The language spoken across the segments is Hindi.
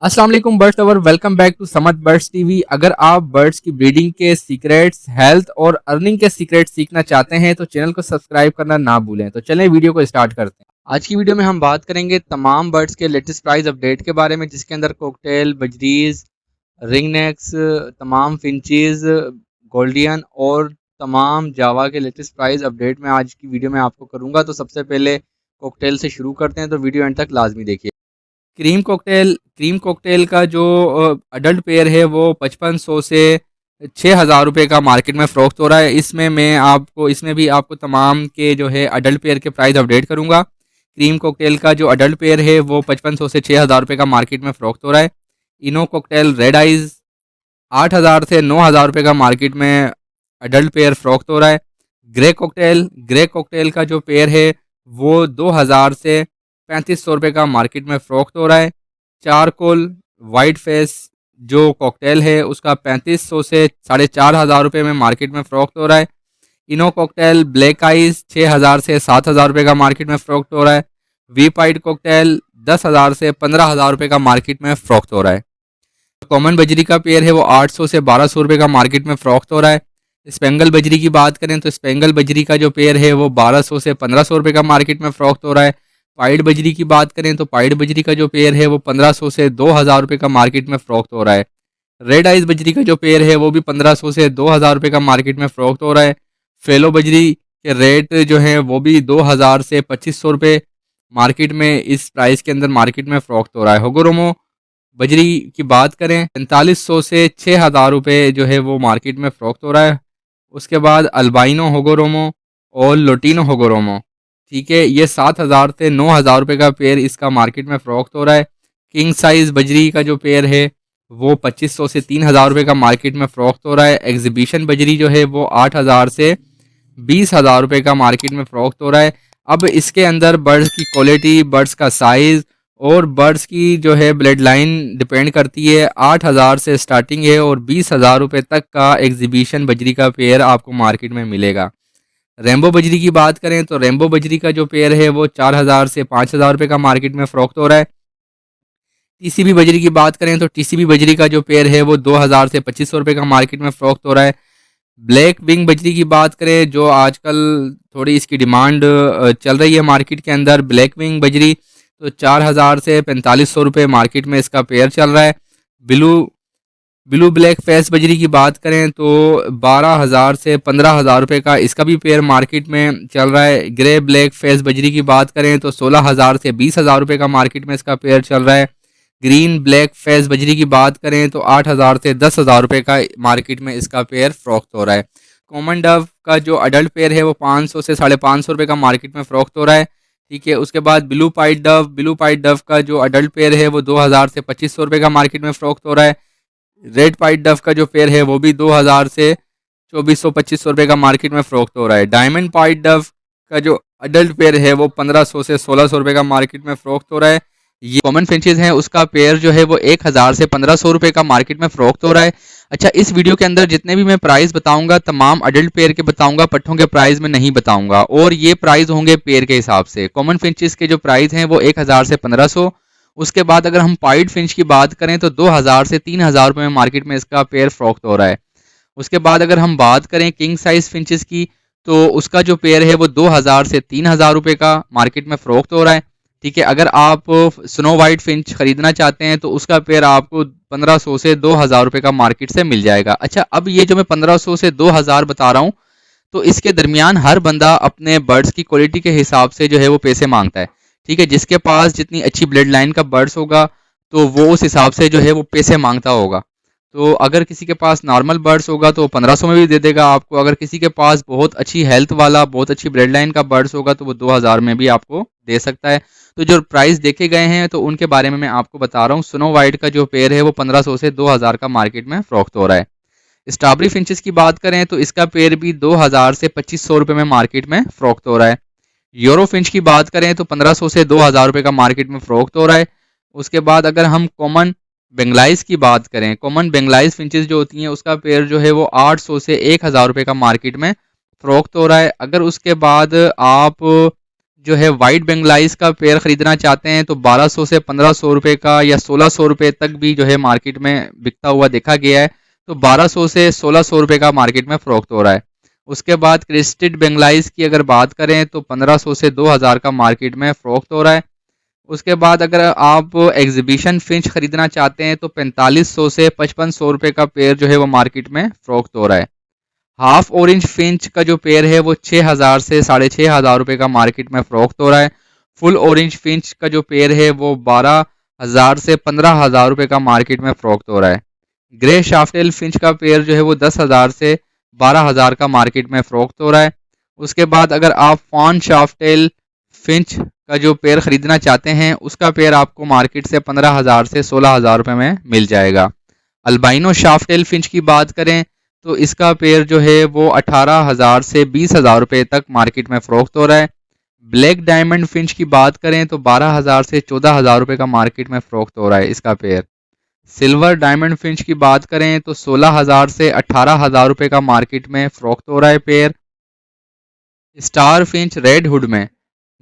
अस्सलाम वालेकुम birds lover, welcome back to Samad birds TV. अगर आप बर्ड्स की ब्रीडिंग के सीक्रेट्स, हेल्थ और अर्निंग के सीक्रेट्स सीखना चाहते हैं तो चैनल को सब्सक्राइब करना ना भूलें। तो चलें वीडियो को स्टार्ट करते हैं। आज की वीडियो में हम बात करेंगे तमाम बर्ड्स के लेटेस्ट प्राइस अपडेट के बारे में, जिसके अंदर कॉकटेल, बजरीज, रिंगनेक्स, तमाम फिंचीज, गोल्डियन और तमाम जावा के लेटेस्ट प्राइस अपडेट में आज की वीडियो में आपको करूँगा। तो सबसे पहले कॉकटेल से शुरू करते हैं, तो वीडियो एंड तक लाजमी देखिए। क्रीम कॉकटेल का जो अडल्ट पेयर है वो 5500 से 6000 रुपये का मार्केट में फ़रोख्त हो रहा है। इसमें भी आपको तमाम के जो है अडल्ट पेयर के प्राइस अपडेट करूंगा। क्रीम कॉकटेल का जो अडल्ट पेयर है वो 5500 से 6000 रुपये का मार्केट में फ़रोख्त हो रहा है। इनो कॉकटेल रेड आइज़ 8000 से 9000 रुपये का मार्केट में अडल्ट पेयर फ़रोख्त हो रहा है। ग्रे कॉकटेल का जो पेयर है वो 2000 से 3500 रुपये का मार्केट में फ़रोख्त हो रहा है। चारकोल वाइट फेस जो कॉकटेल है उसका 3500 से 4500 रुपये में मार्केट में फ़रोख्त हो रहा है। इनो कॉकटेल ब्लैक आइज़ 6000 से 7000 रुपये का मार्केट में फ़रोख्त हो रहा है। वी पाइट कॉकटेल 10,000 से 15,000 रुपये का मार्केट में फ़रोख्त हो रहा है। कॉमन बजरी का पेयर है वो 800 से 1200 रुपये का मार्केट में फ़रोख्त हो रहा है। स्पेंगल बजरी की बात करें तो स्पेंगल बजरी का जो पेयर है वो 1200 से 1500 रुपये का मार्केट में फ़रोख्त हो रहा है। पाइड बजरी की बात करें तो पाइड बजरी का जो पेयर है वो 1500 से 2000 रुपये का मार्केट में फ़रोख्त हो रहा है। रेड आइज बजरी का जो पेयर है वो भी 1500 से 2000 रुपये का मार्केट में फ़रोख्त हो रहा है। फेलो बजरी के रेट जो हैं वो भी 2000 से 2500 रुपये मार्केट में इस प्राइस के अंदर मार्केट में फ़रोख्त हो रहा है। होगोरोमो बजरी की बात करें 4500 से 6000 रुपये जो है वो मार्केट में फ़रोख्त हो रहा है। उसके बाद अल्बाइनो होगोरोमो और लोटिनो होगोरोमो, ठीक है, ये 7000 से 9000 रुपये का पेयर इसका मार्केट में फ़रोख्त हो रहा है। किंग साइज़ बजरी का जो पेयर है वो 2500 से 3000 रुपये का मार्केट में फ़रोख्त हो रहा है। एग्जीबिशन बजरी जो है वो 8000 से 20,000 रुपये का मार्केट में फ़रोख्त हो रहा है। अब इसके अंदर बर्ड्स की क्वालिटी, बर्ड्स का साइज़ और बर्ड्स की जो है ब्लड लाइन डिपेंड करती है। 8000 से स्टार्टिंग है और 20,000 रुपये तक का एग्जीबिशन बजरी का पेयर आपको मार्केट में मिलेगा। रेम्बो बजरी की बात करें तो रेम्बो बजरी का जो पेयर है वो 4000 से 5000 रुपये का मार्केट में फ़रोख्त हो रहा है। टीसीबी बजरी की बात करें तो टीसीबी बजरी का जो पेयर है वो 2000 से 2500 रुपये का मार्केट में फ़रोख्त हो रहा है। ब्लैक विंग बजरी की बात करें जो आजकल थोड़ी इसकी डिमांड चल रही है मार्केट के अंदर, ब्लैक विंग बजरी तो 4000 से 4500 रुपये मार्केट में इसका पेयर चल रहा है। ब्लू ब्लू ब्लैक फेस बजरी की बात करें तो 12,000 से 15,000 रुपये का इसका भी पेयर मार्केट में चल रहा है। ग्रे ब्लैक फेस बजरी की बात करें तो 16,000 से 20,000 रुपये का मार्केट में इसका पेयर चल रहा है। ग्रीन ब्लैक फेस बजरी की बात करें तो 8,000 से 10,000 रुपये का मार्केट में इसका पेयर फ़रोख्त हो रहा है। कॉमन डव का जो अडल्ट पेयर है वो 500 से 550 रुपये का मार्केट में फ़रोख्त हो रहा है, ठीक है। उसके बाद ब्लू पाइट डव का जो अडल्ट पेयर है वो 2000 से 2500 रुपये का मार्केट में फ़रोख्त हो रहा है। रेड पाइट डव का जो पेयर है वो भी 2000 से 2400-2500 रुपये का मार्केट में फ़रोख्त हो रहा है। डायमंड पाइट डव का जो अडल्ट पेयर है वो 1500 से 1600 रुपये का मार्केट में फ़रोख्त हो रहा है। ये कॉमन फिंचेस हैं, उसका पेयर जो है वो 1000 से 1500 रुपये का मार्केट में फ़रोख्त हो रहा है। अच्छा, इस वीडियो के अंदर जितने भी मैं प्राइस बताऊंगा तमाम अडल्ट पेयर के बताऊंगा, पट्ठों के प्राइस में नहीं बताऊंगा, और ये प्राइस होंगे पेयर के हिसाब से। कॉमन फिंचेस के जो प्राइस हैं वो 1000 से 1500। उसके बाद अगर हम पाइड फिंच की बात करें तो 2000 से 3000 रुपये में मार्केट में इसका पेयर फ़रोख्त हो रहा है। उसके बाद अगर हम बात करें किंग साइज़ फिंचेस की तो उसका जो पेयर है वो 2000 से 3000 रुपये का मार्केट में फ़रोख्त हो रहा है, ठीक है। अगर आप स्नो वाइट फिंच खरीदना चाहते हैं तो उसका पेयर आपको 1500 से 2000 रुपये का मार्केट से मिल जाएगा। अच्छा, अब ये जो मैं 1500 से 2000 बता रहा हूँ तो इसके दरमियान हर बंदा अपने बर्ड्स की क्वालिटी के हिसाब से जो है वो पैसे मांगता है, ठीक है। जिसके पास जितनी अच्छी ब्लड लाइन का बर्ड्स होगा तो वो उस हिसाब से जो है वो पैसे मांगता होगा। तो अगर किसी के पास नॉर्मल बर्ड्स होगा तो 1500 में भी दे देगा आपको। अगर किसी के पास बहुत अच्छी हेल्थ वाला, बहुत अच्छी ब्लड लाइन का बर्ड्स होगा तो वो 2000 में भी आपको दे सकता है। तो जो प्राइस देखे गए हैं तो उनके बारे में मैं आपको बता रहा हूँ। स्नो वाइट का जो पेयर है वो 1500 से 2000 का मार्केट में फ़रोख्त हो रहा है। स्ट्रॉबेरी फिंचेस की बात करें तो इसका पेयर भी 2000 से 2500 रुपये में मार्केट में फ़रोख्त हो रहा है। यूरो फिंच की बात करें तो 1500 से 2000 रुपये का मार्केट में फ़रोख्त हो रहा है। उसके बाद अगर हम कॉमन बेंगलाइज की बात करें, कॉमन बेंगलाइज फिंचेस जो होती हैं उसका पेयर जो है वो 800 से 1000 रुपये का मार्केट में फ़रोख्त हो रहा है। अगर उसके बाद आप जो है वाइट बेंगलाइज का पेयर ख़रीदना चाहते हैं तो 1200 से 1500 रुपये का या 1600 रुपये तक भी जो है मार्केट में बिकता हुआ देखा गया है। तो 1200 से 1600 रुपये का मार्केट में फ़रोख्त हो रहा है। उसके बाद क्रेस्टेड बेंगलाइज की अगर बात करें तो 1500 से 2000 का मार्केट में फ़रोख्त हो रहा है। उसके बाद अगर आप एग्जीबिशन फिंच ख़रीदना चाहते हैं तो 4500 से 5500 रुपये का पेयर जो है वो मार्केट में फ़रोख्त हो रहा है। हाफ ऑरेंज फिंच का जो पेयर है वो 6000 से 6500 रुपये का मार्केट में फ़रोख्त हो रहा है। फुल ऑरेंज फिंच का जो पेयर है वो 12000 से 15000 रुपये का मार्केट में फ़रोख्त हो रहा है। ग्रे शाफ्टेल फिंच का पेयर जो है वो 10,000 से 12,000 का मार्केट में फ़रोख्त हो रहा है। उसके बाद अगर आप फॉन शाफ्टेल फिंच का जो पेयर ख़रीदना चाहते हैं उसका पेयर आपको मार्केट से 15,000 से 16,000 रुपये में मिल जाएगा। अल्बाइनो शाफ्टेल फिंच की बात करें तो इसका पेयर जो है वो 18,000 से 20,000 रुपये तक मार्केट में फ़रोख्त हो रहा है। ब्लैक डायमंड फिंच की बात करें तो 12,000 से 14,000 रुपये का मार्केट में फ़रोख्त हो रहा है इसका पेयर। सिल्वर डायमंड फिंच की बात करें तो 16,000 से 18,000 रुपये का मार्केट में फ़रोख्त हो रहा है pair. Star Finch red hood में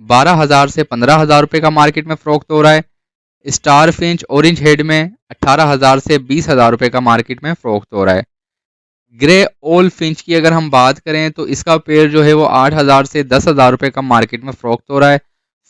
12,000 से 15,000 रुपये का मार्केट में फ़रोख्त हो रहा है। स्टार फिंच ऑरेंज हेड में 18,000 से 20,000 रुपये का मार्केट में फ़रोख्त हो रहा है। ग्रे ओल फिंच की अगर हम बात करें तो इसका पेयर जो है वो 8,000 से 10,000 रुपये का मार्केट में फ़रोख्त हो रहा है।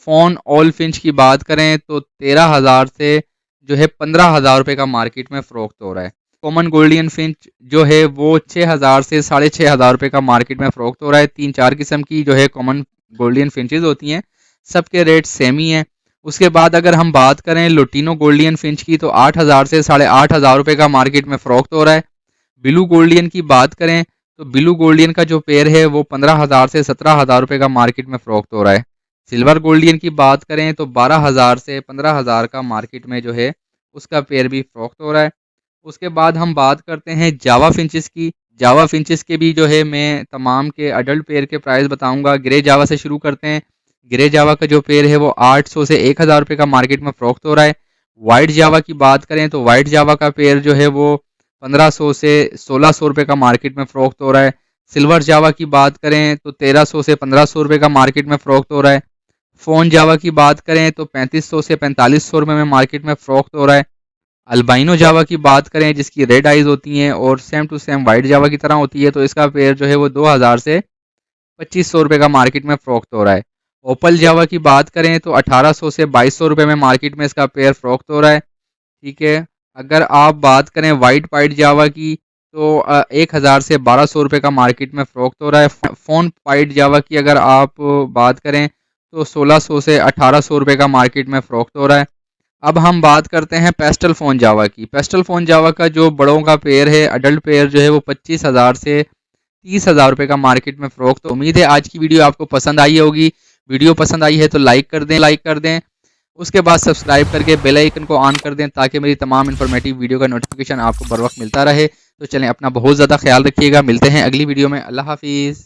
फोन ओल फिंच की बात करें तो 13,000 से जो है 15,000 रुपये का मार्केट में फ़रोख्त हो रहा है। कॉमन गोल्डियन फिंच जो है वो 6,000 से 6,500 रुपये का मार्केट में फ़रोख्त हो रहा है। 3-4 किस्म की जो है कॉमन गोल्डियन फिंचेस होती हैं, सबके रेट सेम ही हैं। उसके बाद अगर हम बात करें लुटिनो गोल्डियन फिंच की तो 8,000 से 8,500 रुपये का मार्केट में फ़रोख्त हो रहा है। ब्लू गोल्डियन की बात करें तो ब्लू गोल्डियन का जो पेयर है वो 15,000 से 17,000 रुपये का मार्केट में फ़रोख्त हो रहा है। सिल्वर गोल्डियन की बात करें तो 12,000 से 15,000 का मार्केट में जो है उसका पेयर भी फ़रोख्त हो रहा है। उसके बाद हम बात करते हैं जावा फिंचेस की। जावा फिंचेस के भी जो है मैं तमाम के अडल्ट पेयर के प्राइस बताऊंगा। ग्रे जावा से शुरू करते हैं। ग्रे जावा का जो पेयर है वो 800 से 1,000 रुपये का मार्केट में फ़रोख्त हो रहा है। वाइट जावा की बात करें तो वाइट जावा का पेयर जो है वो 1500 से 1600 रुपये का मार्केट में फ़रोख्त हो रहा है। सिल्वर जावा की बात करें तो 1300 से 1500 रुपये का मार्केट में फ़रोख्त हो रहा है। फ़ोन जावा की बात करें तो 3500 से 4500 रुपये में मार्केट में फ़रोख्त हो रहा है। अल्बाइनो जावा की बात करें जिसकी रेड आइज़ होती हैं और सेम टू सेम वाइट जावा की तरह होती है तो इसका पेयर जो है वो 2,000 से 2500 रुपये का मार्केट में फ़रोख्त हो रहा है। ओपल जावा की बात करें तो 1800 से 2200 रुपये में मार्केट में इसका पेयर फ़रोख्त हो रहा है। ठीक है। अगर आप बात करें वाइट पाइट जावा की तो 1,000 से 1200 रुपये का मार्केट में फ़रोख्त हो रहा है। फ़ोन पाइट जावा की अगर आप बात करें तो 1600 से 1800 रुपये का मार्केट में फ़रोख्त हो रहा है। अब हम बात करते हैं पेस्टल फ़ोन जावा की। पेस्टल फ़ोन जावा का जो बड़ों का पेयर है अडल्ट पेयर जो है वो 25,000 से 30,000 रुपये का मार्केट में फ़रोख्त। तो उम्मीद है आज की वीडियो आपको पसंद आई होगी। वीडियो पसंद आई है तो लाइक कर दें। उसके बाद सब्सक्राइब करके बेल आइकन को ऑन कर दें ताकि मेरी तमाम इन्फॉर्मेटिव वीडियो का नोटिफिकेशन आपको बर वक्त मिलता रहे। तो चलें, अपना बहुत ज़्यादा ख्याल रखिएगा। मिलते हैं अगली वीडियो में। अल्लाह हाफिज़।